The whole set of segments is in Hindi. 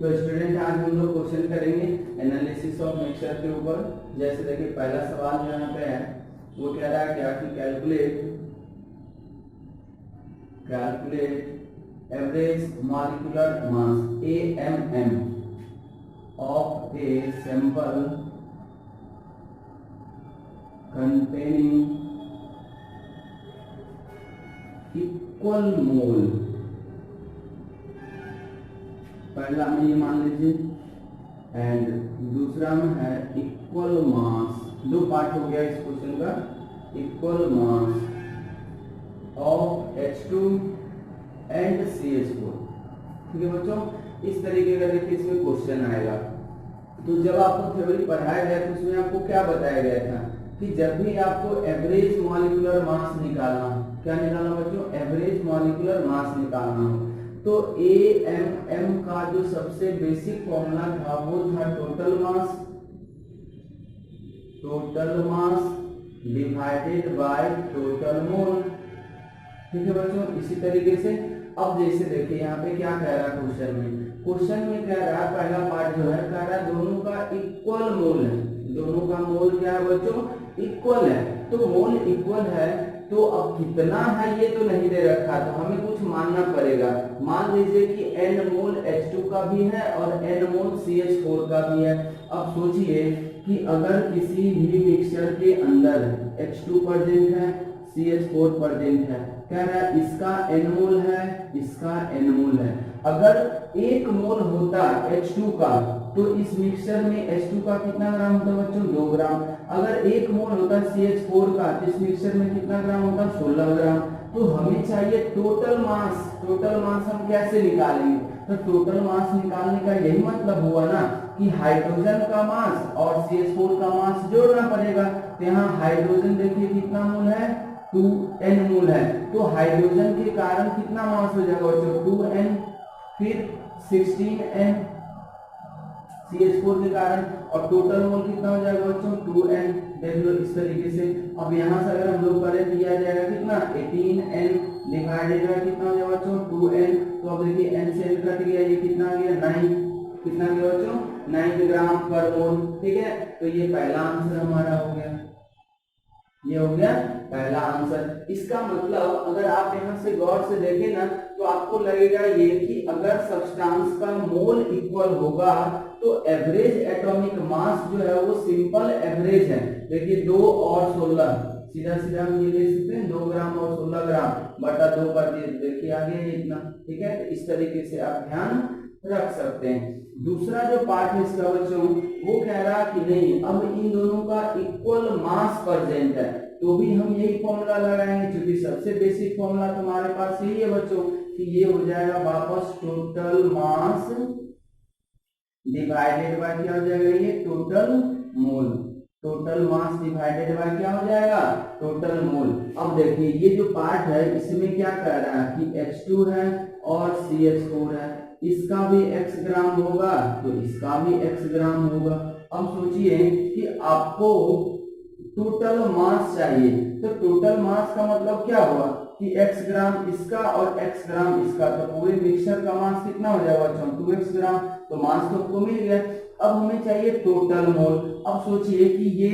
तो स्टूडेंट आज हम लोग क्वेश्चन करेंगे एनालिसिस ऑफ मिक्सचर के ऊपर। जैसे देखिए पहला सवाल जो यहाँ पे है वो कह रहा है क्या कि calculate average molecular mass AMM of a sample containing equal mole. पहला में ये मान लीजिए एंड दूसरा में है इक्वल मास। दो पार्ट हो गया इस क्वेश्चन का। Equal mass of H2 and CH4। ठीक है बच्चों, इस तरीके का देखिए इसमें क्वेश्चन आएगा। तो जब आपको थ्योरी पढ़ाया गया तो उसमें आपको क्या बताया गया था कि जब भी आपको एवरेज मॉलिक्यूलर मास निकालना हो, क्या निकालना बच्चों, एवरेज मॉलिक्यूलर मास निकालना हो, तो AMM का जो सबसे बेसिक फॉर्मूला था वो था total mass divided by total mole. ठीक है बच्चों, इसी तरीके से अब जैसे देखिए यहाँ पे क्या कह रहा है क्वेश्चन में कह रहा है पहला पार्ट जो है कह रहा है दोनों का इक्वल मोल है। दोनों का मोल क्या है बच्चों, इक्वल है। तो मोल इक्वल है तो अब कितना है ये तो नहीं दे रखा, तो हमें कुछ मानना पड़ेगा। मान लीजिए कि n मोल H2 का भी है और n मोल CH4 का भी है। अब सोचिए कि अगर किसी भी मिक्सचर के अंदर H2 प्रेजेंट है, CH4 प्रेजेंट है, कह रहा है इसका n मोल है, इसका n मोल है। अगर 1 मोल होता H2 का तो इस मिक्सचर में H2 का कितना ग्राम होता बच्चों, 2 ग्राम। अगर 1 मोल होता CH4 का तो इस मिक्सचर में कितना ग्राम होता, 16 ग्राम। तो हमें चाहिए टोटल मास। टोटल मास हम कैसे निकालेंगे, तो टोटल मास निकालने का यही मतलब हुआ ना कि हाइड्रोजन का मास और CH4 का मास जोड़ना पड़ेगा। तो यहाँ हाइड्रोजन देखिए कितना मोल है, 2n मोल है। तो हाइड्रोजन के कारण कितना मास हो जाएगा बच्चों, 2n, फिर 16n CH4 के कारण, और टोटल मोल कितना हो जाएगा बच्चों, 2n। देख लो इस तरीके से। अब यहाँ से अगर हम लोग करें दिया जाएगा कितना, 18n डिवाइडेड बाय कितना हो जाएगा बच्चों, 2n। तो अब देखिए n से n कट गया, ये कितना आ गया, 9। कितना गया बच्चों, 9 ग्राम पर मोल। ठीक है, तो ये पहला आंसर हमारा हो गया। ये हो गया पहला आंसर। इसका मतलब अगर आप यहाँ से गौर से देखें ना तो आपको लगेगा ये कि अगर सब्सटेंस का मोल इक्वल होगा तो एवरेज एटॉमिक मास जो है वो सिंपल एवरेज है। देखिए 2 और 16, सीधा सीधा हम ये ले सकते हैं, 2 ग्राम और 16 ग्राम बटा 2 कर दिए, देखिए आ गया इतना। ठीक है, तो इस तरीके से आप ध्यान रख सकते हैं। दूसरा जो पार्ट है इसका बच्चों वो कह रहा कि नहीं, अब इन दोनों का इक्वल मास प्रेजेंट है, तो भी हम यही फॉर्मूला लगाएंगे क्योंकि सबसे बेसिक फॉर्मूला तुम्हारे पास यही है बच्चों कि ये हो जाएगा वापस टोटल मास डिवाइडेड बाय क्या हो जाएगा, ये total mole. Total mass divided by क्या हो जाएगा, टोटल मोल। अब देखिए ये जो पार्ट है इसमें क्या कह रहा है कि H2 है और CH4 है, इसका भी x ग्राम होगा तो इसका भी x ग्राम होगा। अब सोचिए कि आपको टोटल मास चाहिए, तो टोटल मास का मतलब क्या हुआ कि x ग्राम इसका और x ग्राम इसका, तो पूरे मिक्सचर का मास कितना हो जाएगा बच्चों, 2x ग्राम। तो मास तो आपको मिल गया। अब हमें चाहिए टोटल मोल। अब सोचिए कि ये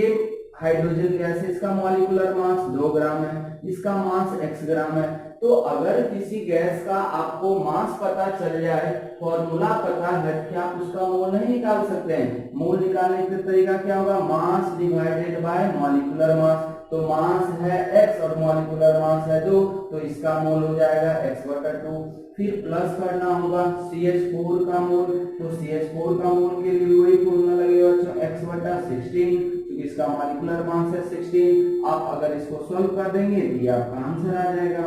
हाइड्रोजन गैस है, इसका मॉलिक्यूलर मास 2 ग्राम है, इसका मास x ग्राम है। तो अगर किसी गैस का आपको मास पता चल जाए, फॉर्मूला पता है, क्या आप उसका मोल नहीं निकाल सकते हैं। मोल निकालने का तरीका क्या होगा, mass divided by molecular mass. तो मास है x और मॉलिक्यूलर मास है 2, तो इसका मोल हो जाएगा x/2। फिर प्लस करना होगा CH4 का मोल, तो CH4 का मोल के लिए वही फॉर्मूला लगेगा बच्चों, x/16, क्योंकि इसका मॉलिक्यूलर मास है 16। आप अगर इसको सॉल्व कर देंगे तो ये आपका आंसर आ जाएगा।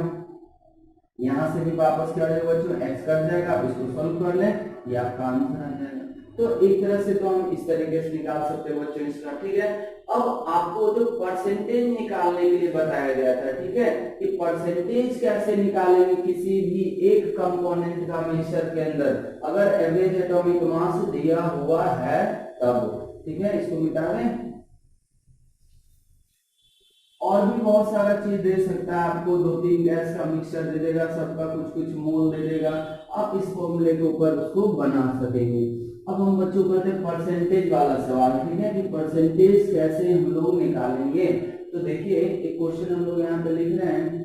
यहाँ से भी वापस क्या हो जाएगा बच्चों, x कट जाएगा, अब इसको सॉल्व कर लें, ये आपका आंसर आ जाएगा। तो एक तरह से तो हम इस तरीके से निकाल सकते हैं बच्चों इसका। ठीक है, अब आपको जो परसेंटेज निकालने के लिए बताया गया था, ठीक है, कि परसेंटेज कैसे निकालेंगे किसी भी एक कंपोनेंट का मिक्सचर के अंदर अगर एवरेज एटॉमिक मास दिया हुआ है तब। ठीक है, इसको मिटा दें। और भी बहुत सारा चीज दे सकता है आपको, 2-3 गैस का मिक्सचर दे देगा, सबका कुछ कुछ मोल दे देगा, आप इस फॉर्मूले के ऊपर उसको बना सकेंगे। अब हम बच्चों करते हैं परसेंटेज वाला सवाल, ठीक है, कि परसेंटेज कैसे हम लोग निकालेंगे। तो देखिए एक क्वेश्चन हम लोग यहाँ पे लिख रहे हैं,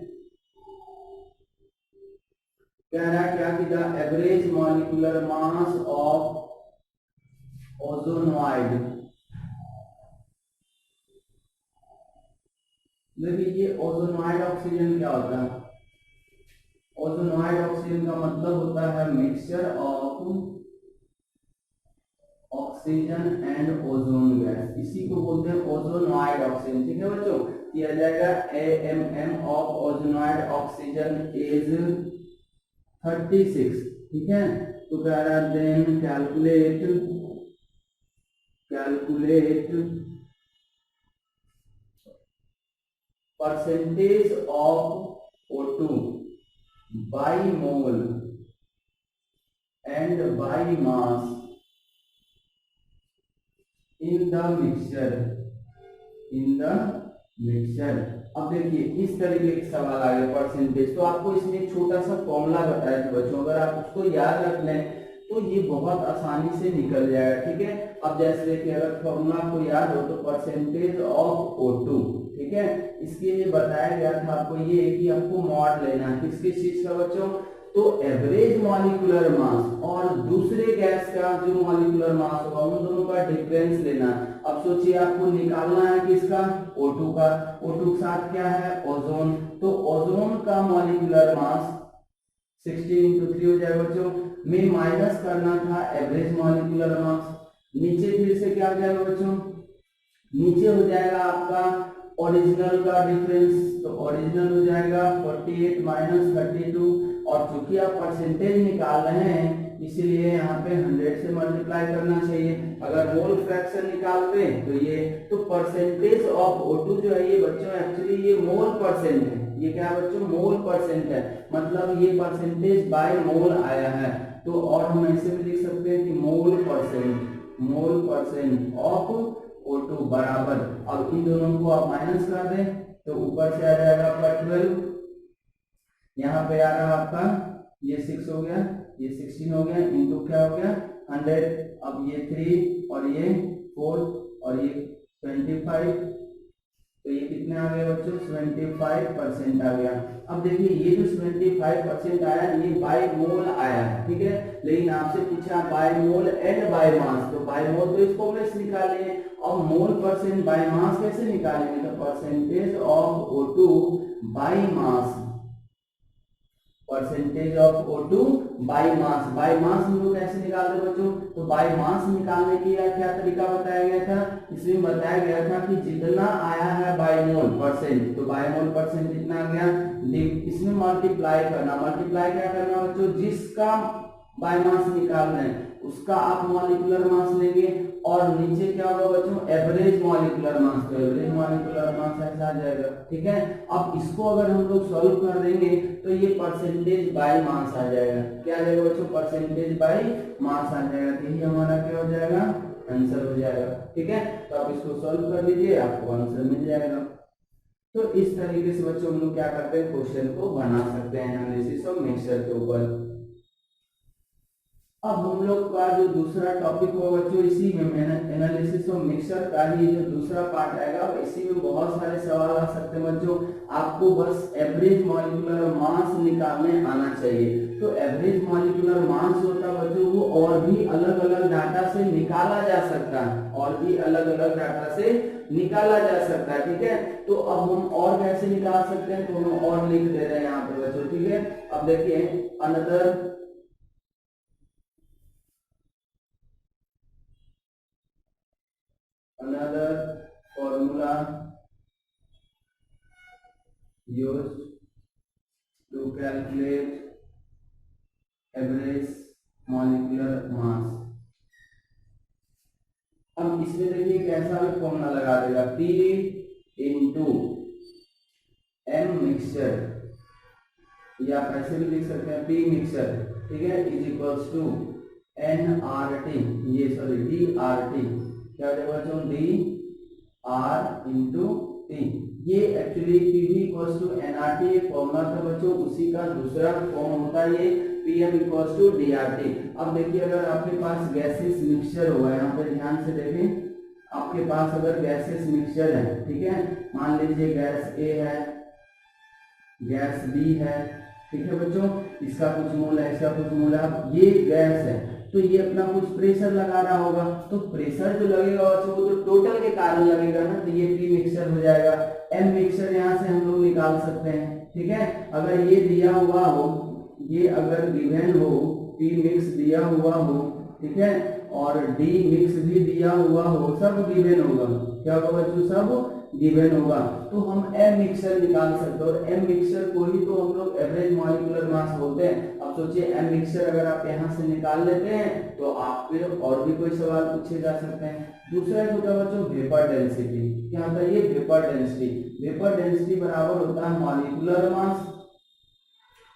कह रहा है क्या कि the average molecular mass of ozonide. देखिए ये ओजोनॉइड ऑक्सीजन क्या होता है, ओजोनॉइड ऑक्सीजन का मतलब होता है mixture of oxygen and ozone gas, इसी को बोलते हैं ओजोनॉइड ऑक्सीजन, ठीक है बच्चों। किया जाएगा AMM of ozonised oxygen is 36, ठीक है। तो कह रहा है then calculate percentage of O2 by mole and by mass in the mixture. अब देखिए इस तरीके के सवाल आ गए परसेंटेज, तो आपको इसमें एक छोटा सा फॉर्मूला बताया था बच्चों, अगर आप उसको याद रख लें तो ये बहुत आसानी से निकल जाएगा, ठीक है। अब जैसे देखिए अगर फॉर्मूला आपको याद हो तो परसेंटेज ऑफ O2, ठीक है, इसके लिए बताया गया था आपको ये कि आपको मॉड लेना है किस किस चीज का बच्चों, तो एवरेज मॉलिक्यूलर मास और दूसरे गैस का जो मॉलिक्यूलर मास होगा उन दोनों का डिफरेंस लेना। अब सोचिए आपको निकालना है किसका, O2 का, O2 के साथ क्या है ओजोन, तो ओजोन का मॉलिक्यूलर मास 16 × 3 हो जाएगा बच्चों, में माइनस करना था एवरेज मॉलिक्यूलर मास, नीचे फिर से क्या हो जाएगा बच्चों, नीचे हो जाएगा आपका ओरिजिनल का डिफरेंस, तो ओरिजिनल हो जाएगा 48 - 32, और चूंकि आप परसेंटेज निकाल रहे हैं इसीलिए यहाँ पे 100 से मल्टीप्लाई करना चाहिए। अगर मोल फ्रैक्शन निकालते तो ये, तो परसेंटेज ऑफ O2 जो है ये बच्चों एक्चुअली ये मोल परसेंट है, ये क्या बच्चों मोल परसेंट है, मतलब ये परसेंटेज बाय मोल आया है। तो और हम ऐसे भी लिख सकते हैं कि मोल परसेंट ऑफ O2 बराबर, अब इन दोनों को आप माइनस कर दें तो ऊपर से आ जाएगा आपका 12, यहाँ पे आ रहा आपका ये 6 हो गया, ये 16 हो गया, इनटू क्या हो गया 100, अब ये 3 और ये 4 और ये 25, तो ये कितने आ गए बच्चों 75% आ गया। अब देखिए ये जो 75% आया ये बाय मोल आया है, ठीक है, लेकिन आपसे पूछा बाय मोल एंड बाय मास, तो बाय मोल तो इस फॉर्मूले से निकालेंगे और मोल परसेंट बाय मास कैसे निकालेंगे, तो percentage of O2 by mass, percentage of O2 by mass, by mass हम लोग कैसे निकालते हैं बच्चों, तो बाय मास निकालने के लिए क्या तरीका बताया गया था, इसमें बताया गया था कि जितना आया है बाय मोल परसेंट, तो बाय मोल परसेंट कितना आ गया, इसमें मल्टीप्लाई करना, मल्टीप्लाई क्या करना बच्चों, जिसका बाय मास निकाल रहे हैं उसका आप मॉलिक्यूलर मास लेंगे, और नीचे क्या होगा बच्चों एवरेज मॉलिक्यूलर मास, तो एवरेज मॉलिक्यूलर मास ऐसा आ जाएगा, ठीक है। अब इसको अगर हम लोग सॉल्व कर देंगे तो ये परसेंटेज बाय मास आ जाएगा, क्या आ जाएगा बच्चों परसेंटेज बाय मास आ जाएगा, तो ये हमारा क्या हो जाएगा आंसर हो जाएगा, ठीक है। तो आप इसको सॉल्व कर लीजिए आपको आंसर मिल जाएगा। तो इस तरीके से बच्चों हम लोग क्या करते हैं क्वेश्चन को बना सकते हैं एनालिसिस ऑफ मिक्सचर के ऊपर। अब हम लोग का जो दूसरा टॉपिक होगा बच्चों इसी में एनालिसिस ऑफ मिक्सचर का ही जो दूसरा पार्ट आएगा, इसी में बहुत सारे सवाल आ सकते हैं बच्चों, आपको बस एवरेज मॉलिक्यूलर मास निकालने आना चाहिए। तो एवरेज मॉलिक्यूलर मास होता है बच्चों वो और भी अलग अलग डाटा से निकाला जा सकता है, और भी अलग अलग डाटा से निकाला जा सकता है, ठीक है। तो अब हम और कैसे निकाल सकते हैं, तो हम और लिख दे रहे हैं यहाँ पे बच्चों, ठीक है। अब देखिए another formula used to calculate average molecular mass। अब इसमें देखिए कैसा भी फॉर्मूला लगा देगा, P × M मिक्सचर, या आप ऐसे भी लिख सकते हैं P मिक्सचर, ठीक है, इज इक्वल्स टू NRT, ये सॉरी DRT, क्या हो जाएगा बच्चों DR × T, ये actually PV equals to NRT एक फॉर्मूला था बच्चों, उसी का दूसरा फॉर्म होता है ये पीएम इक्वल्स टू डीआरटी। अब देखिए अगर आपके पास गैसेस मिक्सचर हुआ है, यहाँ पे ध्यान से देखें, आपके पास अगर गैसेस मिक्सचर है, ठीक है, मान लीजिए गैस ए है, गैस बी है, ठीक है बच्चों, इसका कुछ मोल है, इसका कुछ मोल है। अब ये गैस है तो ये अपना कुछ प्रेशर लगा रहा होगा, तो प्रेशर जो लगेगा बच्चों वो तो टोटल के कारण लगेगा ना, तो ये पी मिक्सचर हो जाएगा। एम मिक्सचर यहाँ से हम लोग निकाल सकते हैं, ठीक है। अगर ये दिया हुआ हो, ये अगर गिवन हो, पी मिक्स दिया हुआ हो, ठीक है, और डी मिक्स भी दिया हुआ हो, सब गिवन होगा, क्या होगा बच्चों, सब गिवन होगा, तो हम एम मिक्सचर निकाल सकते हैं। और एम मिक्सचर को ही तो हम लोग एवरेज मॉलिक्यूलर मास बोलते हैं। अब सोचिए एम मिक्सचर अगर आप यहाँ से निकाल लेते हैं तो आप फिर और भी कोई सवाल पूछे जा सकते हैं। दूसरा एक होता है बच्चों वेपर डेंसिटी। क्या होता है ये वेपर डेंसिटी? वेपर डेंसिटी बराबर होता है molecular mass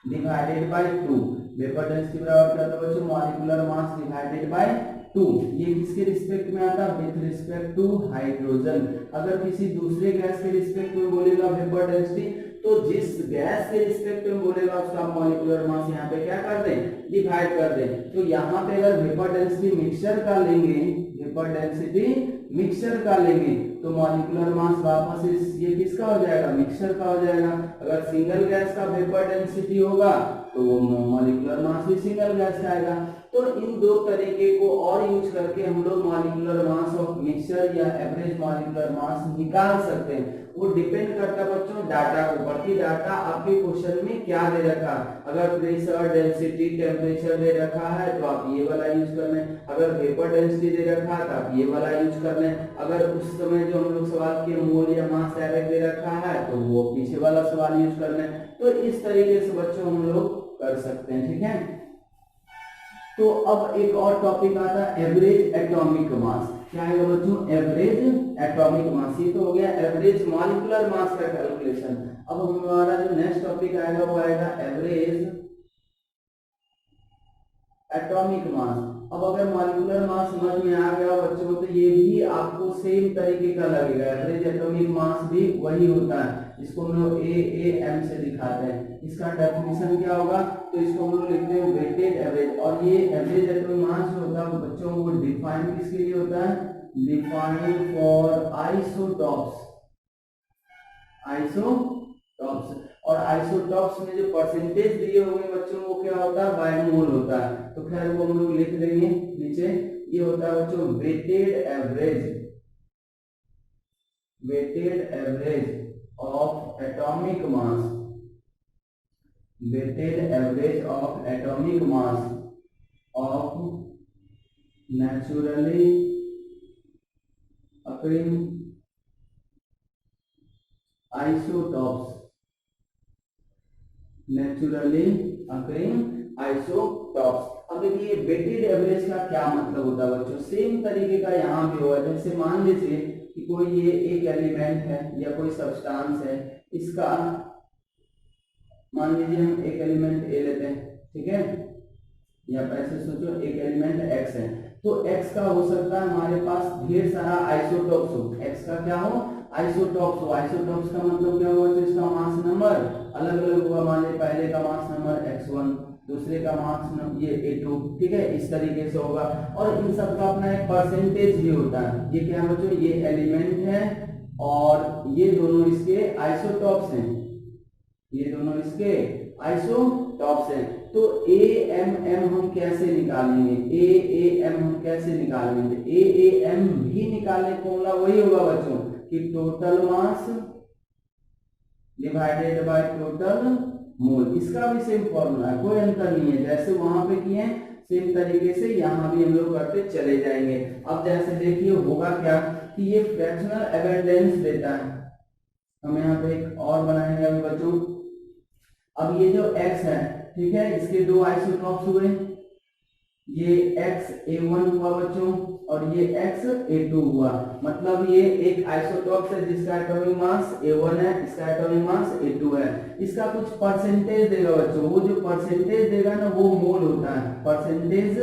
divided by 2। Vapour density बराबर क्या होता है बच्चों, मॉलिक्यूलर मास डिवाइडेड बाय 2। ये किसके रिस्पेक्ट में आता है, विथ रिस्पेक्ट टू हाइड्रोजन। अगर किसी दूसरे गैस के रिस्पेक्ट में बोलेगा वेपर डेंसिटी, तो जिस गैस के रिस्पेक्ट में बोलेगा उसका मॉलिक्यूलर मास यहाँ पे क्या कर दें, डिवाइड कर दें। तो यहाँ पे अगर वेपर डेंसिटी मिक्सचर का लेंगे, वेपर डेंसिटी मिक्सचर का लेंगे, तो मॉलिक्यूलर मास वापस ये किसका हो जाएगा, मिक्सचर का हो जाएगा। अगर सिंगल गैस का वेपर डेंसिटी होगा तो वो मॉलिक्यूलर मास भी सिंगल गैस का आएगा। तो इन दो तरीके को और यूज करके हम लोग मॉलिक्यूलर मास ऑफ मिक्सचर या एवरेज मॉलिक्यूलर मास निकाल सकते हैं। वो डिपेंड करता है बच्चों डाटा के ऊपर कि डाटा आपके क्वेश्चन में क्या दे रखा है। अगर प्रेशर, डेंसिटी, टेम्परेचर दे रखा है तो आप ये वाला यूज कर लें। अगर वेपर डेंसिटी दे रखा है तो आप ये वाला यूज कर लें। अगर उस समय जो हम लोग सवाल किए मोल या मास डायरेक्ट दे रखा है तो वो पीछे वाला सवाल यूज कर लें। तो इस तरीके से बच्चों हम लोग कर सकते हैं, ठीक है। तो अब एक और टॉपिक आता है एवरेज एटॉमिक मास। क्या है बच्चों, एवरेज एटॉमिक मास। ये तो हो गया एवरेज मॉलिक्यूलर मास का कैलकुलेशन। अब हमारा जो नेक्स्ट टॉपिक आएगा वो आएगा एवरेज एटॉमिक मास। अब अगर मॉलिक्यूलर मास समझ में आ गया बच्चों तो ये भी आपको सेम तरीके का लगेगा। एवरेज एटॉमिक मास भी वही होता है, इसको हम लोग AAM से दिखाते हैं। इसका डेफिनेशन क्या होगा, तो इसको हम लोग लिखते हैं वेटेड एवरेज। और ये एवरेज एटॉमिक मास जो होता है बच्चों वो डिफाइन किसके लिए होता है, डिफाइंड फॉर आइसोटॉप्स। आइसोटॉप्स और आइसोटॉप्स में जो परसेंटेज दिए होंगे बच्चों वो क्या होता है, बाय मोल होता है। तो खैर वो हम लोग लिख देंगे नीचे। ये होता है बच्चों weighted average, weighted average of atomic mass, weighted average of atomic mass of naturally occurring isotopes, naturally occurring isotopes. अब देखिए वेटेड एवरेज का क्या मतलब होता है बच्चों, सेम तरीके का यहाँ भी होगा। जैसे मान लीजिए कि कोई ये एक एलिमेंट है या कोई सब्सटेंस है, इसका मान लीजिए हम एक एलिमेंट ए लेते हैं, ठीक है, या ऐसे सोचो एक एलिमेंट एक्स है, तो एक्स का हो सकता है हमारे पास ढेर सारा आइसोटॉप्स हो। एक्स का क्या हो, आइसोटॉप्स हो। आइसोटॉप्स का मतलब क्या हुआ, तो इसका मास नंबर अलग अलग हुआ। मान लीजिए पहले का मास नंबर x1, दूसरे का मास नंबर ये a2, ठीक है, इस तरीके से होगा। और इन सब का अपना एक परसेंटेज भी होता है। ये क्या है बच्चों, ये एलिमेंट है और ये दोनों इसके आइसोटॉप्स हैं, ये दोनों इसके आइसोटॉप्स हैं। तो AMM हम कैसे निकालेंगे, AAM हम कैसे निकालेंगे, AAM भी निकालने फॉर्मूला वही होगा बच्चों कि total mass divided by total mole. इसका भी सेम फॉर्मूला है, कोई अंतर नहीं है। जैसे वहां पे किए सेम तरीके से यहाँ भी हम लोग करते चले जाएंगे। अब जैसे देखिए होगा क्या कि ये फ्रैक्शनल एबंडेंस देता है। हम यहाँ पे एक और बनाएंगे अभी बच्चों। अब ये जो x है, ठीक है, इसके दो आइसोटॉप्स हुए, ये XA1 हुआ बच्चों और ये XA2 हुआ। मतलब ये एक आइसोटॉप है जिसका एटॉमिक मास A1 है, इसका एटॉमिक मास A2 है। इसका कुछ परसेंटेज देगा बच्चों, वो जो परसेंटेज देगा ना वो मोल होता है। परसेंटेज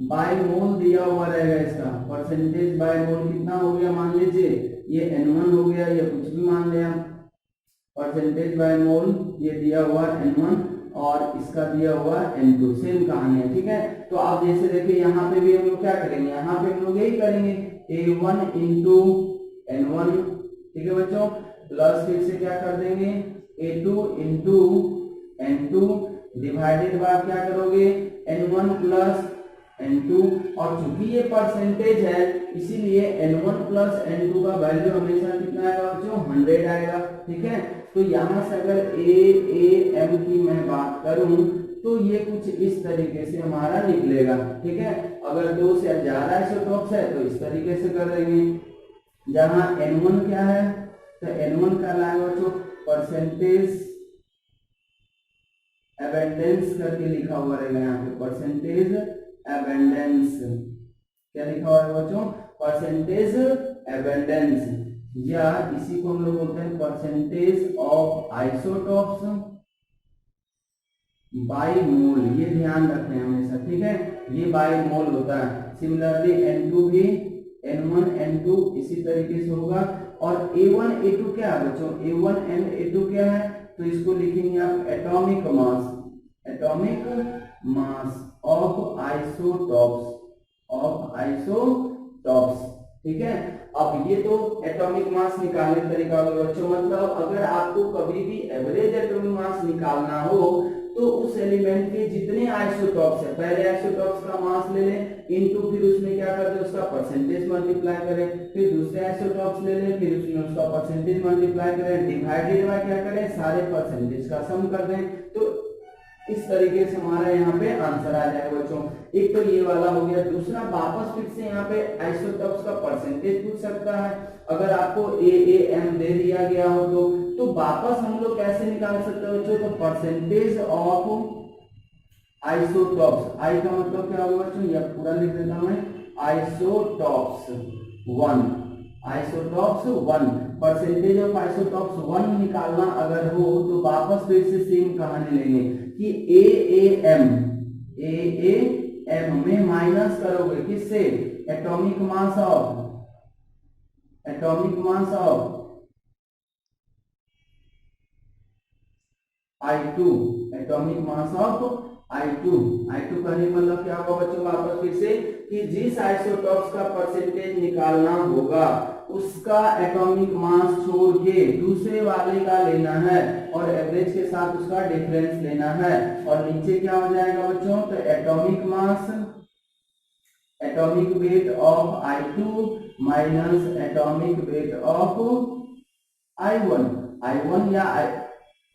बाय मोल दिया हुआ रहेगा इसका। परसेंटेज बाय मोल कितना हो गया, मान लीजिए ये N1 हो गया या कुछ भी मान लिया, परसेंटेज बाय मोल ये दिया हुआ N1 और इसका दिया हुआ N2, सेम कहानी है, ठीक है। तो आप जैसे देखिए यहाँ पे भी हम लोग क्या करेंगे, यहाँ पे हम लोग यही करेंगे A1 इंटू N1, ठीक है बच्चों, प्लस फिर से क्या कर देंगे A2 into N2 divided by क्या करोगे N1 प्लस N2, और चूंकि ये परसेंटेज है इसीलिए N1 प्लस N2 का वैल्यू हमेशा कितना आएगा बच्चों, 100 आएगा, ठीक है। तो यहाँ से अगर AAM की मैं बात करूं तो ये कुछ इस तरीके से हमारा निकलेगा, ठीक है। अगर 2 से ज्यादा आइसोटॉप्स है तो इस तरीके से कर देंगे। जहां N1 क्या है तो N1 का लाएगा बच्चों परसेंटेज एबेंडेंस करके लिखा हुआ रहेगा, यहाँ पे परसेंटेज एबेंडेंस क्या लिखा हुआ है बच्चों, परसेंटेज एबेंडेंस, या इसी को हम लोग बोलते हैं percentage of isotopes by mole, ये ध्यान रखना है हमेशा, ठीक है, ये बाय मोल होता है। सिमिलरली N2 भी N1 N2 इसी तरीके से होगा। और A1 A2 क्या है बच्चों, A1 एंड A2 क्या है, तो इसको लिखेंगे आप atomic mass, atomic mass of isotopes, of isotopes, ठीक है। अब ये तो एटॉमिक मास निकालने का तरीका होगा बच्चों, मतलब अगर आपको कभी भी एवरेज एटॉमिक मास निकालना हो तो उस एलिमेंट के जितने आइसोटॉप्स है, पहले आइसोटॉप्स का मास ले लें इनटू फिर उसमें क्या कर दे उसका परसेंटेज मल्टीप्लाई करें, फिर दूसरे आइसोटॉप्स ले लें फिर उसमें उसका परसेंटेज मल्टीप्लाई करें, डिवाइडेड बाय क्या करें सारे परसेंटेज का सम कर दें, तो इस तरीके से हमारा यहाँ पे आंसर आ जाएगा बच्चों। एक तो ये वाला हो गया। दूसरा वापस फिर से यहाँ पे आइसोटॉप्स का परसेंटेज पूछ सकता है, अगर आपको AAM दे दिया गया हो तो वापस हम लोग कैसे निकाल सकते हैं बच्चों, तो परसेंटेज ऑफ आइसोटॉप्स, आई का मतलब क्या होगा बच्चों, यह पूरा लिख देता हूं मैं, isotopes 1, isotopes 1, percentage of isotopes 1 निकालना अगर हो तो वापस फिर से सेम कहानी लेंगे कि AAM में माइनस करोगे किससे, atomic mass of, atomic mass of I2, atomic mass of I2 कहने मतलब क्या होगा बच्चों, वापस फिर से कि जिस आइसोटॉप्स का परसेंटेज निकालना होगा उसका एटॉमिक मास छोड़ के दूसरे वाले का लेना है और एवरेज के साथ उसका डिफरेंस लेना है, और नीचे क्या हो जाएगा बच्चों, तो atomic mass, atomic weight of I2 minus atomic weight of I1 या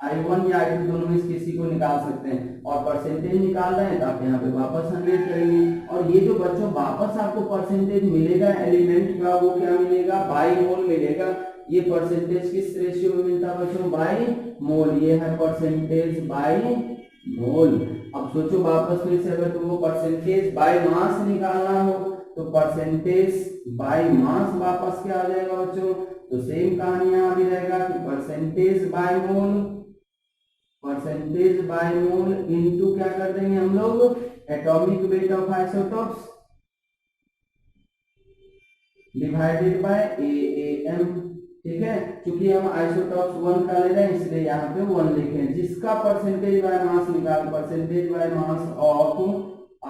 I1 या I2 दोनों में से किसी को निकाल सकते हैं, और परसेंटेज निकाल रहे हैं तो आप यहाँ पे वापस 100 करेंगे, और ये जो बच्चों वापस आपको परसेंटेज मिलेगा एलिमेंट का वो क्या मिलेगा, बाय मोल मिलेगा। ये परसेंटेज किस रेशियो में मिलता है बच्चों, बाय मोल, ये है परसेंटेज बाय मोल। अब सोचो वापस फिर से अगर तुमको परसेंटेज बाय मास निकालना हो तो परसेंटेज बाय मास वापस क्या आ जाएगा बच्चों, तो सेम कहानी यहाँ भी रहेगा कि percentage by mole, percentage by mole into क्या कर देंगे हम लोग, atomic weight of isotopes divided by AAM, ठीक है। क्योंकि हम आइसोटॉप्स 1 का ले रहे हैं इसलिए यहाँ पे 1 लिखे, जिसका परसेंटेज बाय मास निकाल, percentage by mass of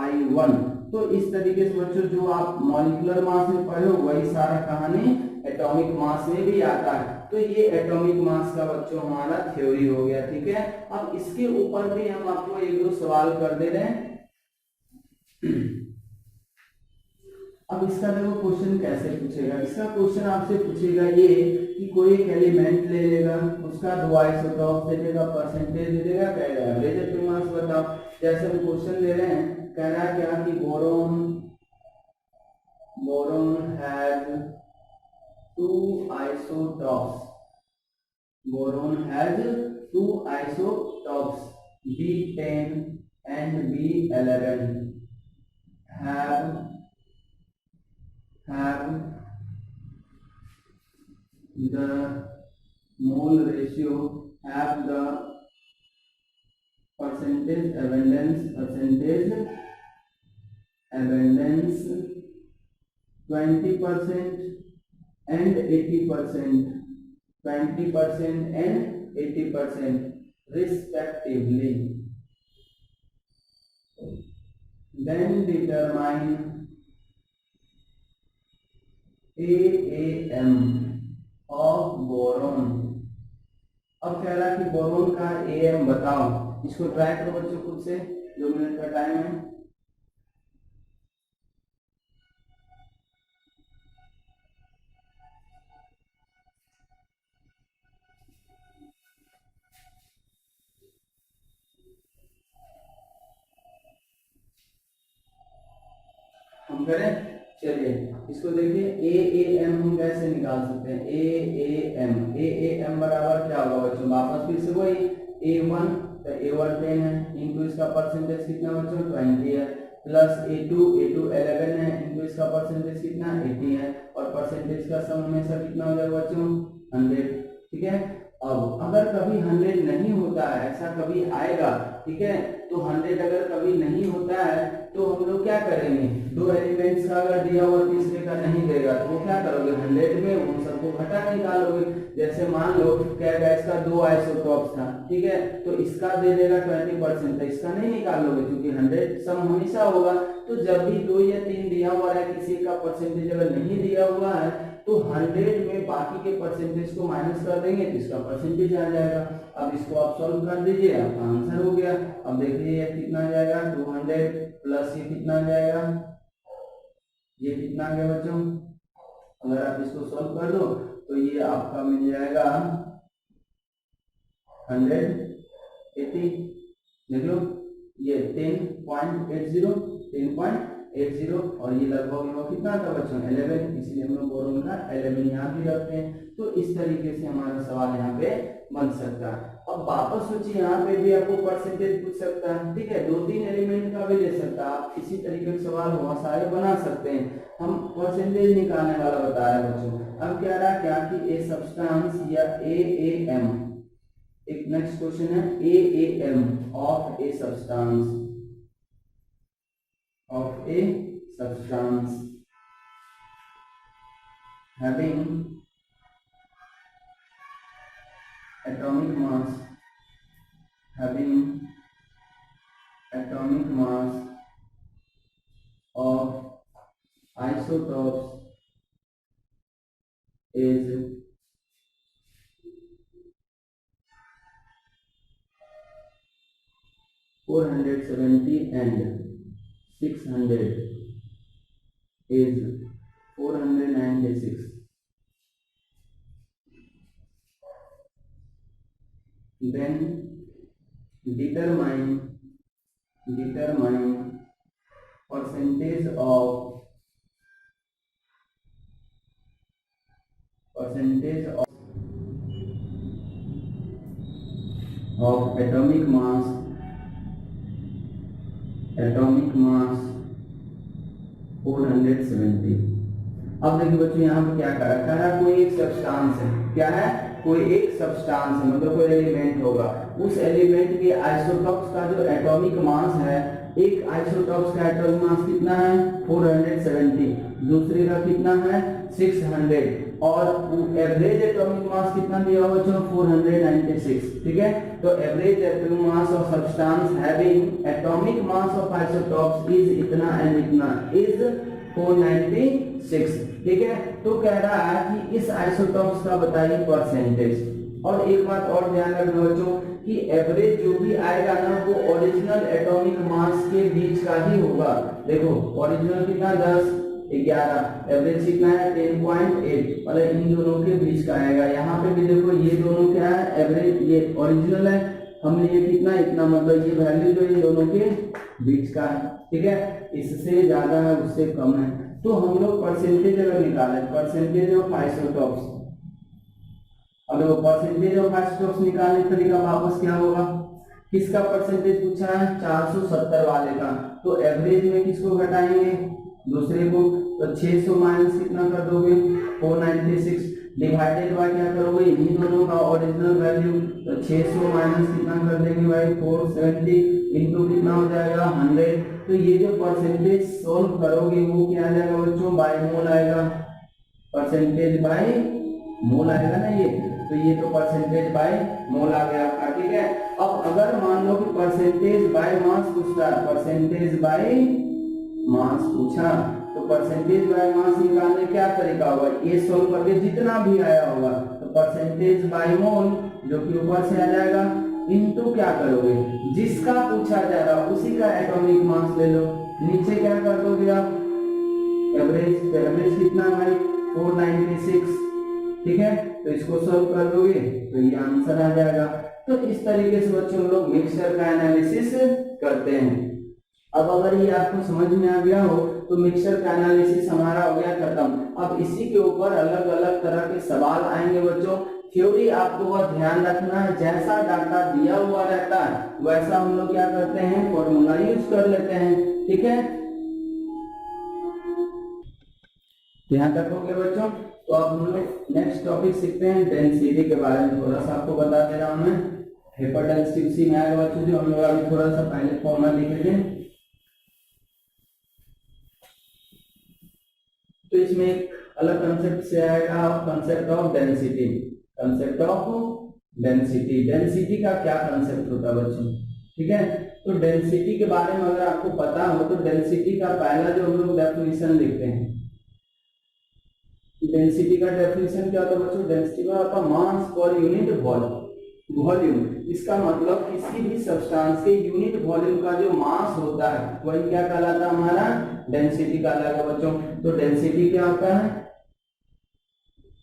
I1। तो इस तरीके से बच्चों जो आप मॉलिक्यूलर मास में पढ़े हो वही सारा कहानी एटॉमिक मास में भी आता है। तो ये एटॉमिक मास का बच्चों हमारा थ्योरी हो गया, ठीक है। अब इसके ऊपर भी हम आपको एक दो सवाल कर दे रहे हैं। अब इसका देखो क्वेश्चन कैसे पूछेगा, इसका क्वेश्चन आपसे पूछेगा ये कि कोई एक एलिमेंट ले लेगा, उसका 2 आइसोटॉप्स दे देगा, परसेंटेज दे देगा, कहेगा एवरेज एटॉमिक मास बताओ। जैसे हम क्वेश्चन ले रहे हैं, कह रहा है क्या कि boron has 2 isotopes, boron has 2 isotopes B10 and B11 have the mole ratio, have the percentage abundance 20% and 80%, 20% and 80% respectively. Then determine AAM of boron. अब कह रहा है कि बोरोन का AM बताओ। इसको ट्राई करो बच्चों खुद से, 2 मिनट का टाइम है। हम करें, चलिए इसको देखिए। AAM हम कैसे निकाल सकते हैं? AAM बराबर क्या होगा बच्चों? वापस फिर से वही A1, तो A1 10 है, इंटू इसका परसेंटेज कितना बच्चों? 20 है, प्लस A2 11 है, इंटू इसका परसेंटेज कितना? 80 है, और परसेंटेज का सम हमेशा कितना हो जाएगा बच्चों? 100। ठीक है। अब अगर कभी 100 नहीं होता है, ऐसा कभी आएगा, ठीक है, तो 100 अगर कभी नहीं होता है तो हम लोग क्या करेंगे? 2 एलिमेंट्स का अगर दिया हुआ तीसरे का नहीं देगा तो वो क्या करोगे? 100 में उन सबको घटा निकालोगे। जैसे मान लो क्या गैस का 2 आइसोटॉप्स था, ठीक है, तो इसका दे देगा 20%, तो इसका नहीं निकालोगे क्योंकि 100 सम हमेशा होगा। तो जब भी 2 या 3 दिया हुआ है, किसी का परसेंटेज अगर नहीं दिया हुआ है तो 100 में बाकी के परसेंटेज को माइनस कर देंगे तो इसका परसेंटेज आ जाएगा। अब इसको आप सॉल्व कर दीजिए, आपका आंसर हो गया। अब देखिए ये कितना आ जाएगा? 200 प्लस ये कितना आ जाएगा? ये कितना आ गया बच्चों? अगर आप इसको सॉल्व कर दो तो ये आपका मिल जाएगा 180। देख लो ये 10.80 और ये लगभग कितना था बच्चों? 11, इसलिए हम लोग बोरोन का 11 यहाँ भी रखते हैं। तो इस तरीके से हमारा सवाल यहाँ पे बन सकता है। अब वापस सोचिए, यहाँ पे भी आपको परसेंटेज पूछ सकता है, ठीक है, 2-3 एलिमेंट का भी ले सकता है। आप इसी तरीके के सवाल बहुत सारे बना सकते हैं। हम परसेंटेज निकालने वाला बता रहे हैं बच्चों। अब क्या रहा क्या कि ए सब्सटेंस या AAM, एक नेक्स्ट क्वेश्चन है, AAM of a substance, of a substance having atomic mass of isotopes is 470 and 600 is 496. Then determine percentage of atomic mass 470। अब देखिए बच्चों यहाँ पे क्या कह रहा है? कोई एक सब्सटेंस है, क्या है? कोई एक सब्सटेंस है, मतलब कोई एलिमेंट होगा। उस एलिमेंट के आइसोटॉप्स का जो एटॉमिक मास है, एक आइसोटॉप्स का एटॉमिक मास कितना है? 470, दूसरे का कितना है? 600, और एवरेज एटॉमिक मास कितना दिया हुआ बच्चों? 496। ठीक है, तो average atomic mass of substance having atomic mass of isotopes is इतना एंड इतना, इज 496। ठीक है, तो कह रहा है कि इस आइसोटॉप्स का बताइए परसेंटेज। और एक बात और ध्यान रखना बच्चों कि एवरेज जो भी आएगा ना वो ओरिजिनल एटॉमिक मास के बीच का ही होगा। देखो ओरिजिनल कितना 10, 11, एवरेज कितना है 10.8, मतलब इन दोनों के बीच का आएगा। यहाँ पे भी देखो ये दोनों क्या है? एवरेज, ये ओरिजिनल है, हमने ये कितना इतना, मतलब ये वैल्यू जो इन दोनों के बीच का है। ठीक है, इससे ज्यादा है उससे कम है। तो हम लोग परसेंटेज अगर निकाले, परसेंटेज ऑफ आइसोटॉप्स, अगर वो परसेंटेज ऑफ आइसोटॉप्स निकालने का तरीका वापस क्या होगा? किसका परसेंटेज पूछा है? 470 वाले का। तो एवरेज में किसको घटाएंगे? दूसरे को। तो 600 माइनस कितना कर दोगे? 496, डिवाइडेड बाय क्या करोगे? इन्हीं दोनों का ओरिजिनल वैल्यू। तो 600 माइनस कितना कर देंगे भाई? 470 इंटू कितना हो जाएगा? 100। तो ये जो परसेंटेज सोल्व करोगे वो क्या आ जाएगा बच्चों? बाय मोल आएगा, परसेंटेज बाय मोल आएगा ना ये। तो ये तो परसेंटेज बाय मोल आ गया आपका, ठीक है। अब अगर मान लो कि परसेंटेज बाय मास पूछता है, परसेंटेज बाय मास पूछा, तो परसेंटेज बाय मास निकालने क्या तरीका होगा, ये सोल्व करके जितना भी आया होगा तो परसेंटेज बाय मोल जो कि ऊपर से आ जाएगा इनटू क्या करोगे, जिसका पूछा जा रहा उसी का एटॉमिक मास ले लो, नीचे क्या कर दोगे आप एवरेज, तो एवरेज कितना है 496, ठीक है। तो इसको सॉल्व कर दोगे तो ये आंसर आ जाएगा। तो इस तरीके से बच्चों हम लोग मिक्सचर का एनालिसिस करते हैं। अब अगर ये आपको समझ में आ गया हो तो मिक्सचर का एनालिसिस हमारा हो गया खत्म। अब इसी के ऊपर अलग अलग तरह के सवाल आएंगे बच्चों। थ्योरी आपको वह ध्यान रखना है, जैसा डाटा दिया हुआ रहता है वैसा हम लोग क्या करते हैं फॉर्मूला यूज कर लेते हैं, ठीक है। यहाँ तक हो गया बच्चों। तो अब हम लोग नेक्स्ट टॉपिक सीखते हैं डेंसिटी के बारे में। थोड़ा सा आपको बता दे रहा हूँ मैं, हाइपर डेंसिटी उसी में आएगा बच्चों, जो हम लोग अभी थोड़ा सा पहले फॉर्मूला लिखे थे। तो इसमें एक अलग कंसेप्ट से आएगा concept of density. Concept of density, density का क्या कंसेप्ट होता है बच्चों, ठीक है। तो डेंसिटी के बारे में अगर आपको पता हो तो डेंसिटी का पहला जो हम लोग डेफिनेशन लिखते हैं, डेंसिटी का डेफिनेशन क्या होता है बच्चों, डेंसिटी में आपका मास पर यूनिट वॉल्यूम। इसका मतलब किसी भी सब्सटेंस के यूनिट वॉल्यूम का जो मास होता है वही क्या कहलाता है हमारा डेंसिटी कहलाएगा बच्चों। तो डेंसिटी क्या होता है,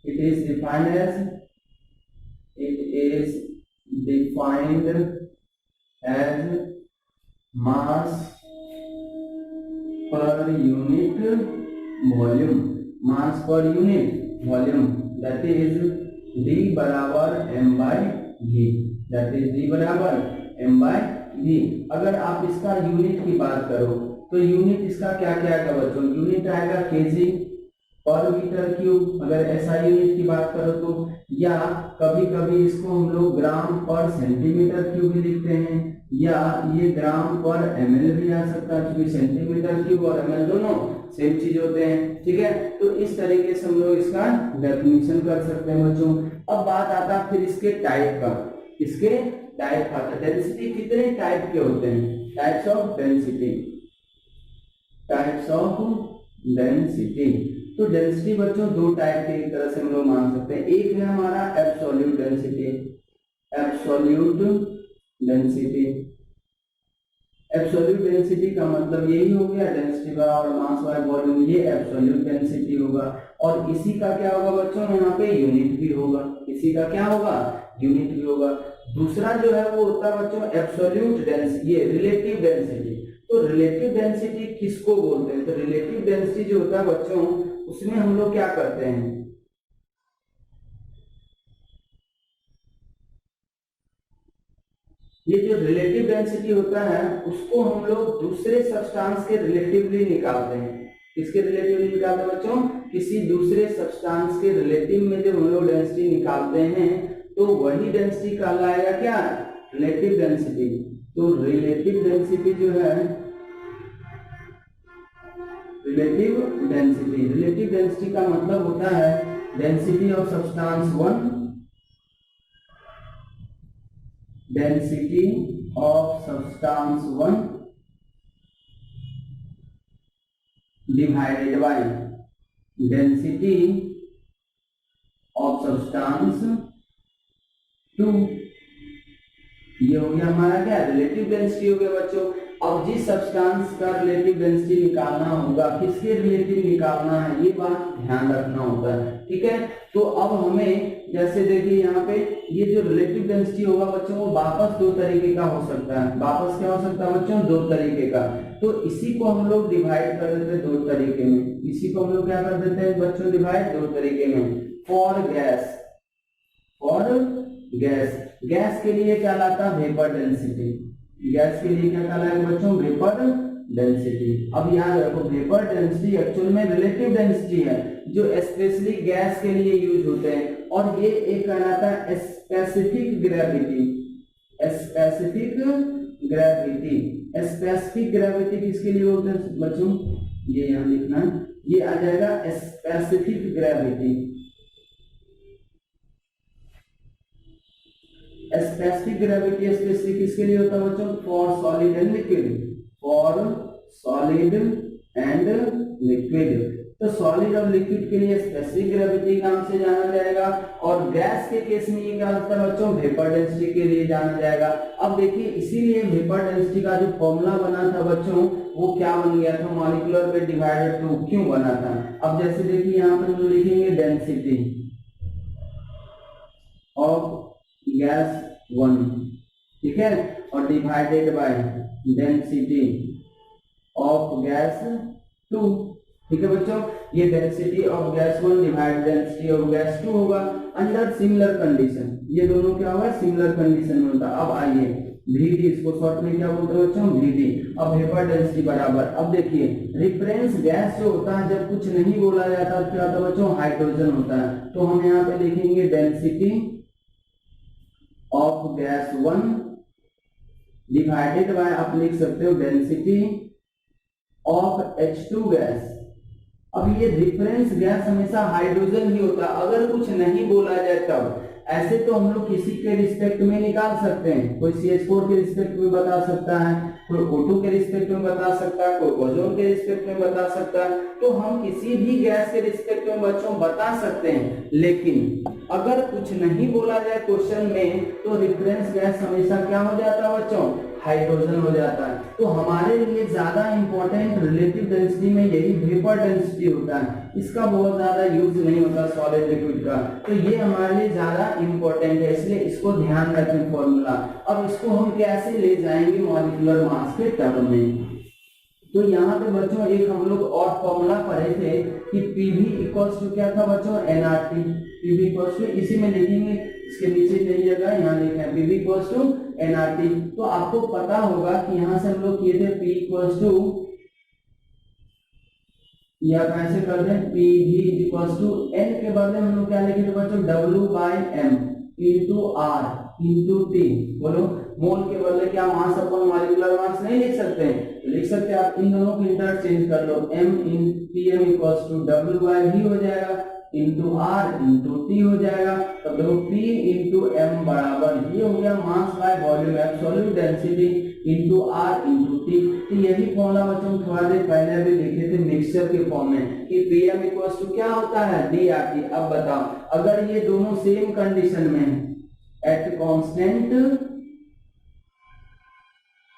it is defined as mass per unit volume, mass per unit volume, that is D बराबर m by v, that is D बराबर m by v। अगर आप इसका यूनिट की बात करो तो यूनिट इसका क्या क्या आएगा बच्चों, यूनिट आएगा केजी पर मीटर क्यूब अगर ऐसा यूनिट की बात करो तो, या कभी कभी इसको हम लोग ग्राम पर सेंटीमीटर क्यूब भी लिखते हैं, या ये ग्राम पर ml भी आ सकता है क्योंकि सेंटीमीटर क्यूब और ml दोनों सेम चीज होते हैं, ठीक है। तो इस तरीके से हम लोग इसका डेफिनेशन कर सकते हैं बच्चों। अब बात आता है फिर इसके टाइप का, इसके टाइप का डेंसिटी कितने टाइप के होते हैं, types of density, types of density. तो डेंसिटी बच्चों दो टाइप के एक तरह से हम लोग मान सकते हैं। एक है हमारा absolute density, absolute density. Absolute density का मतलब यही हो गया डेंसिटी और मास बाय वॉल्यूम, ये एब्सोल्यूट डेंसिटी होगा। और इसी का क्या होगा बच्चों, यहाँ पे यूनिट भी होगा, इसी का क्या होगा यूनिट भी होगा। दूसरा जो है वो होता है बच्चों एब्सोल्यूट डेंसिटी, ये रिलेटिव डेंसिटी। तो रिलेटिव डेंसिटी किसको बोलते हैं, तो रिलेटिव डेंसिटी जो होता है बच्चों उसमें हम लोग क्या करते हैं, ये जो रिलेटिव डेंसिटी होता है उसको हम लोग दूसरे सब्सटेंस के रिलेटिवली निकालते हैं। किसके रिलेटिवली निकालते हैं बच्चों, किसी दूसरे सब्सटेंस के रिलेटिव में जब हम लोग डेंसिटी निकालते हैं तो वही डेंसिटी कहलाएगा क्या, रिलेटिव डेंसिटी। तो रिलेटिव डेंसिटी जो है, रिलेटिव डेंसिटी, रिलेटिव डेंसिटी का मतलब होता है density of substance 1, density of substance 1 divided by density of substance 2। ये हो गया हमारा क्या, रिलेटिव डेंसिटी हो गया बच्चों। अब जिस सब्सटेंस का रिलेटिव डेंसिटी निकालना होगा, किसके रिलेटिव निकालना है ये बात ध्यान रखना होता है, ठीक है। तो अब हमें जैसे देखिए यहाँ पे ये जो रिलेटिव डेंसिटी होगा बच्चों वो वापस दो तरीके का हो सकता है। वापस क्या हो सकता है बच्चों, दो तरीके का। तो इसी को हम लोग डिवाइड कर देते हैं दो तरीके में, इसी को हम लोग क्या कर देते हैं बच्चों डिवाइड दो तरीके में। For gas, for gas, gas के लिए क्या लाता है वेपर डेंसिटी, गैस के लिए क्या कहलाएगा बच्चों वेपर डेंसिटी। अब याद रखो वेपर डेंसिटी एक्चुअल में रिलेटिव डेंसिटी है जो स्पेशली गैस के लिए यूज होते हैं, और ये एक कहलाता है specific gravity. Specific gravity, specific gravity किसके लिए होते हैं बच्चों, ये यहाँ लिखना है, ये आ जाएगा specific gravity. Specific gravity specific किसके लिए होता है बच्चों? For solid and liquid, for solid and liquid. तो सॉलिड और लिक्विड के लिए स्पेसिफिक ग्रेविटी नाम से जाना जाएगा, और गैस के केस में ये क्या होता है बच्चों? वेपर डेंसिटी के लिए जाना जाएगा। अब देखिए इसीलिए वेपर डेंसिटी का जो फॉर्मूला बना था बच्चों वो क्या बन गया था? Molecular weight divided two. क्यों बना था? अब जैसे देखिए यहाँ पे हम लिखेंगे डेंसिटी ऑफ गैस 1, ठीक है, और divided by density of gas 2, ठीक है बच्चों। ये density of gas 1 divide density of gas 2 होगा अंडर सिमिलर कंडीशन। ये दोनों क्या होगा? सिमिलर कंडीशन में होता। अब आइए VD, इसको शॉर्ट में क्या बोलते हैं बच्चों? VD। अब वेपर डेंसिटी बराबर, अब देखिए रिफरेंस गैस जो होता है जब कुछ नहीं बोला जाता क्या होता है बच्चों? हाइड्रोजन होता है। तो हम यहाँ पे लिखेंगे density of gas 1 divided by, आप लिख सकते हो डेंसिटी ऑफ H2 गैस। अब ये रिफरेंस गैस हमेशा हाइड्रोजन ही होता है अगर कुछ नहीं बोला जाए तब। ऐसे तो हम लोग किसी के रिस्पेक्ट में निकाल सकते हैं, कोई CH4 के रिस्पेक्ट में बता सकता है, कोई O2 के रिस्पेक्ट में बता सकता है, कोई ओजोन के रिस्पेक्ट में बता सकता है। तो हम किसी भी गैस के रिस्पेक्ट में बच्चों बता सकते हैं, लेकिन अगर कुछ नहीं बोला जाए क्वेश्चन में तो रिफरेंस गैस हमेशा क्या हो जाता है बच्चों? हाइड्रोजन हो जाता है। तो हमारे लिए ज्यादा इंपॉर्टेंट रिलेटिव डेंसिटी में यही वेपर डेंसिटी होता है, इसका बहुत ज्यादा यूज नहीं होता सॉलिड लिक्विड का। तो ये हमारे लिए ज्यादा इंपॉर्टेंट है, इसलिए इसको ध्यान रखें फॉर्मूला। अब इसको हम कैसे ले जाएंगे मॉलिक्यूलर मास के टर्म में? तो यहाँ पे बच्चों एक हम लोग और फॉर्मूला पढ़े थे कि PV इक्वल्स टू क्या था बच्चों? nRT। PV इक्वल्स टू, इसी में लिखेंगे, इसके नीचे नहीं जगह, यहाँ लिखा है PV इक्वल्स टू nRT। तो आपको पता होगा कि यहाँ से हम लोग किए थे P इक्वल्स टू, या कैसे कर दें PV इक्वल्स टू N के बदले हम लोग क्या लिखे थे बच्चों? W/M into R into T। बोलो मोल के बदले क्या मास अपॉन मॉलिक्यूलर मास नहीं लिख सकते हैं? लिख सकते हैं आप, इन दोनों को इंटरचेंज कर लो। M in PM equals to W/V हो जाएगा इंटू R इंटू T हो जाएगा। तब देखो P इंटू M बराबर ये हो गया mass by volume, absolute density into R into T। तो यही फॉर्मूला बच्चों थोड़ा देर पहले भी लिखे थे मिक्सचर के फॉर्म में कि PM इक्वल्स टू क्या होता है? DRT। अब बताओ अगर ये दोनों सेम कंडीशन में at constant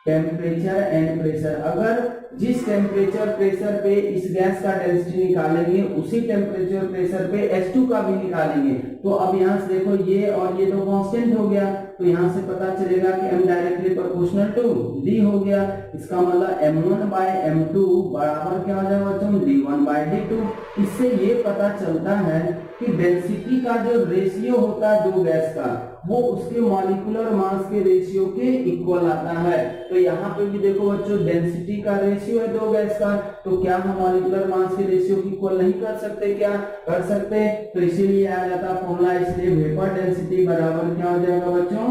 temperature and pressure, अगर जिस टेम्परेचर प्रेशर पे इस गैस का डेंसिटी निकालेंगे उसी टेम्परेचर प्रेशर पे H2 का भी निकालेंगे। तो अब यहाँ से देखो ये और ये तो कांस्टेंट हो गया, तो यहाँ से पता चलेगा कि M directly proportional to D हो गया। इसका मतलब M1/M2 बराबर क्या हो जाएगा बच्चों? D1/D2। इससे ये पता चलता है कि डेंसिटी का जो रेशियो होता है दो गैस का वो उसके मॉलिक्यूलर मास के रेशियो के इक्वल आता है। तो यहाँ पे भी देखो बच्चों डेंसिटी का रेशियो है दो गैस का, तो क्या हम मॉलिक्यूलर मास के रेशियो की इक्वल नहीं कर सकते? क्या कर सकते हैं? तो इसीलिए आ जाता फॉर्मूला, इसलिए वेपर डेंसिटी बराबर क्या हो जाएगा बच्चों?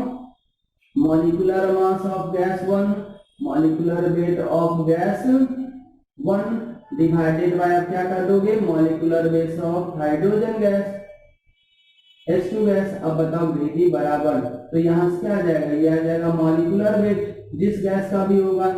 Molecular mass of gas 1 molecular weight of gas 1 divided by, आप क्या कर दोगे? Molecular weight of hydrogen gas H2 gas. अब बताओ VD बराबर, तो यहाँ से क्या आ जाएगा? ये आ जाएगा मॉलिक्यूलर वेट जिस गैस का भी होगा।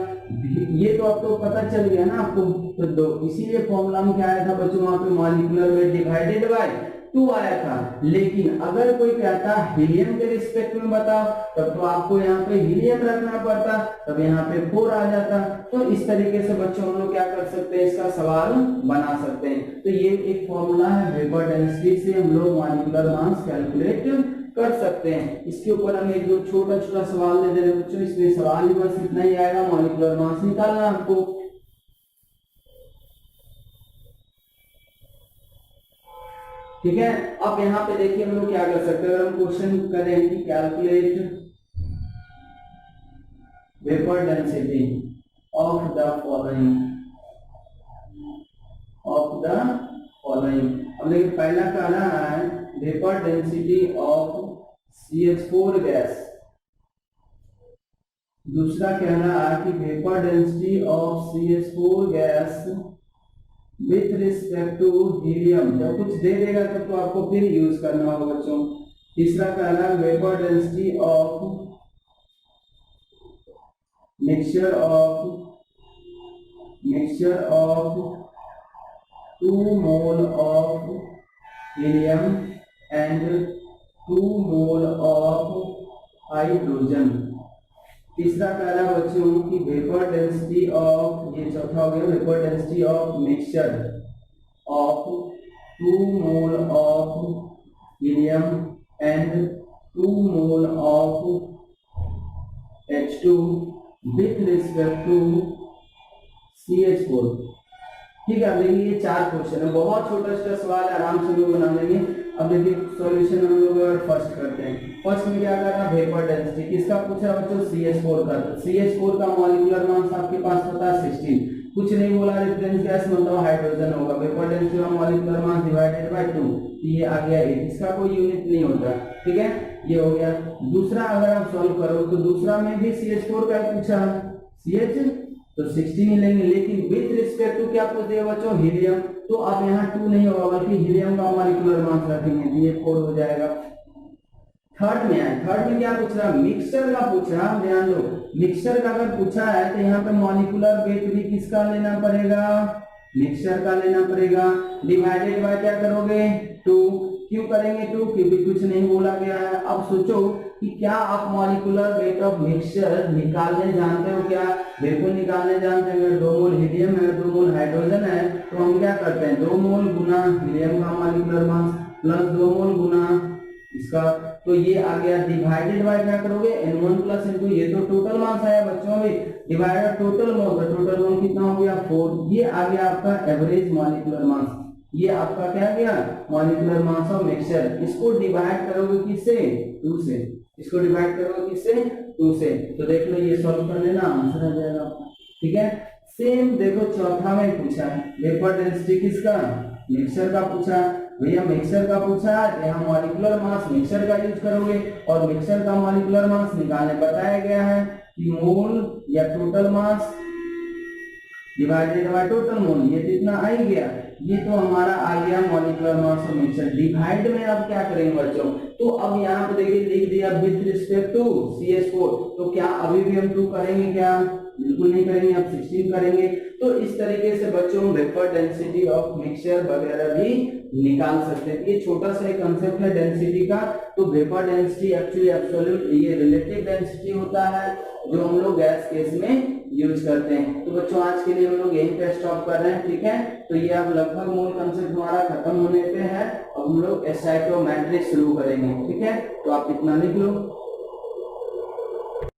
ये तो आपको पता चल गया ना आपको, तो दो, इसीलिए फॉर्मूला में क्या आया था बच्चों? वहां पे मॉलिक्यूलर वेट डिवाइडेड बाय 2 आया था। लेकिन अगर कोई कहता हीलियम के रिस्पेक्ट में बताओ तब तो आपको यहाँ पे हीलियम रखना पड़ता, तब यहाँ पे 4 आ जाता। तो इस तरीके से बच्चों हम लोग क्या कर सकते हैं? इसका सवाल बना सकते हैं। तो ये एक फॉर्मूला है, वेपर डेंसिटी से हम लोग मॉलिक्यूलर मास कैलकुलेट कर सकते हैं। इसके ऊपर हम एक दो छोटा छोटा सवाल दे दे रहे बच्चों, इसमें सवाल ही बस इतना ही आएगा, मॉलिक्यूलर मास निकालना आपको। ठीक है, अब यहाँ पे देखिए हम लोग क्या कर सकते हैं। अगर हम क्वेश्चन करें कि calculate vapour density of the following अब देखिए पहला कहना है vapour density of CH4 gas, दूसरा कहना है कि vapour density of CH4 gas with respect to helium. जब कुछ दे देगा तब तो आपको फिर यूज करना होगा बच्चों। तीसरा कहना vapour density of mixture of 2 mole of helium and 2 mole of hydrogen. तीसरा कहना बच्चों कि वेपर डेंसिटी ऑफ, ये चौथा हो गया, vapour density of mixture of 2 mole of helium and 2 mole of H2 with respect to CH4। ठीक है, अब देखिए ये 4 क्वेश्चन है, बहुत छोटा सा सवाल है, आराम से हम लोग बना लेंगे। अब देखिए सॉल्यूशन हम लोग फर्स्ट करते हैं। फर्स्ट में क्या करना, वेपर डेंसिटी किसका पूछ रहा बच्चों, CH4 का। CH4 का मॉलिक्यूलर मास आपके पास पता है 16, कुछ नहीं बोला, रेफरेंस गैस मतलब हाइड्रोजन होगा। Vapour density of molecular mass divided by 2, ये आ गया 8, इसका कोई यूनिट नहीं होता। ठीक है, ये हो गया। दूसरा अगर आप सॉल्व करो तो दूसरा में भी CH4 का पूछा है, CH तो 16 ही लेंगे, लेकिन विथ रिस्पेक्ट टू क्या पूछ दिया बच्चों, हीलियम, तो अब यहाँ 2 नहीं होगा बल्कि हीलियम का मॉलिक्यूलर मास रखेंगे, ये 4 हो जाएगा। थर्ड में है, थर्ड में क्या पूछ रहा, मिक्सचर का पूछ रहा, ध्यान दो, मिक्सचर का अगर पूछा है तो यहाँ पे मॉलिक्यूलर वेट भी किसका लेना पड़ेगा, मिक्सचर का लेना पड़ेगा, डिवाइडेड बाय क्या करोगे 2, क्यों करेंगे 2, क्योंकि कुछ नहीं बोला गया है। अब सोचो कि क्या आप मॉलिक्यूलर वेट ऑफ मिक्सचर निकालने जानते हो, क्या बिल्कुल निकालने जानते हैं। अगर 2 मोल हीलियम है, 2 मोल हाइड्रोजन है, तो हम क्या करते हैं 2 मोल गुना हीलियम का मॉलिक्यूलर मास प्लस 2 मोल गुना इसका, तो ये आ गया डिवाइडेड बाय क्या करोगे N1 प्लस N2, ये तो टोटल मास आया बच्चों में, डिवाइडेड टोटल मोल, तो टोटल मोल कितना हो गया 4, ये आ गया आपका एवरेज मॉलिक्यूलर मास, ये आपका क्या गया मॉलिक्यूलर मास ऑफ मिक्सचर। इसको डिवाइड करोगे किससे, 2 से, इसको डिवाइड करोगे किससे 2 से, तो देख लो ये सॉल्व कर लेना, आंसर आ जाएगा आपका। ठीक है, सेम देखो चौथा में पूछा है वेपर डेंसिटी किसका, मिक्सचर का पूछा, भैया मिक्सचर का पूछा, यहाँ मॉलिक्यूलर मास मिक्सचर का यूज करोगे और मिक्सचर का मॉलिक्यूलर मास निकालने बताया गया है कि मोल या total mass divided by total mole, ये कितना आ ही गया, ये तो हमारा आ गया molecular mass of mixture. Divide में अब क्या करेंगे बच्चों, तो अब यहाँ पे देखिए लिख दिया विथ रिस्पेक्ट टू CH4, तो क्या अभी भी हम 2 करेंगे क्या, बिल्कुल नहीं करेंगे, अब 16 करेंगे। तो इस तरीके से बच्चों वेपर डेंसिटी ऑफ मिक्सचर वगैरह भी निकाल सकते हैं। ये छोटा सा एक कंसेप्ट है डेंसिटी का। तो वेपर डेंसिटी एक्चुअली एब्सोल्यूट, ये रिलेटिव डेंसिटी होता है जो हम लोग गैस केस में यूज करते हैं। तो बच्चों आज के लिए हम लोग यहीं पे स्टॉप कर रहे हैं। ठीक है, तो ये अब लगभग मूल कंसेप्ट हमारा खत्म होने पे है, अब हम लोग स्टोइकोमेट्री शुरू करेंगे। ठीक है, तो आप इतना लिख लो।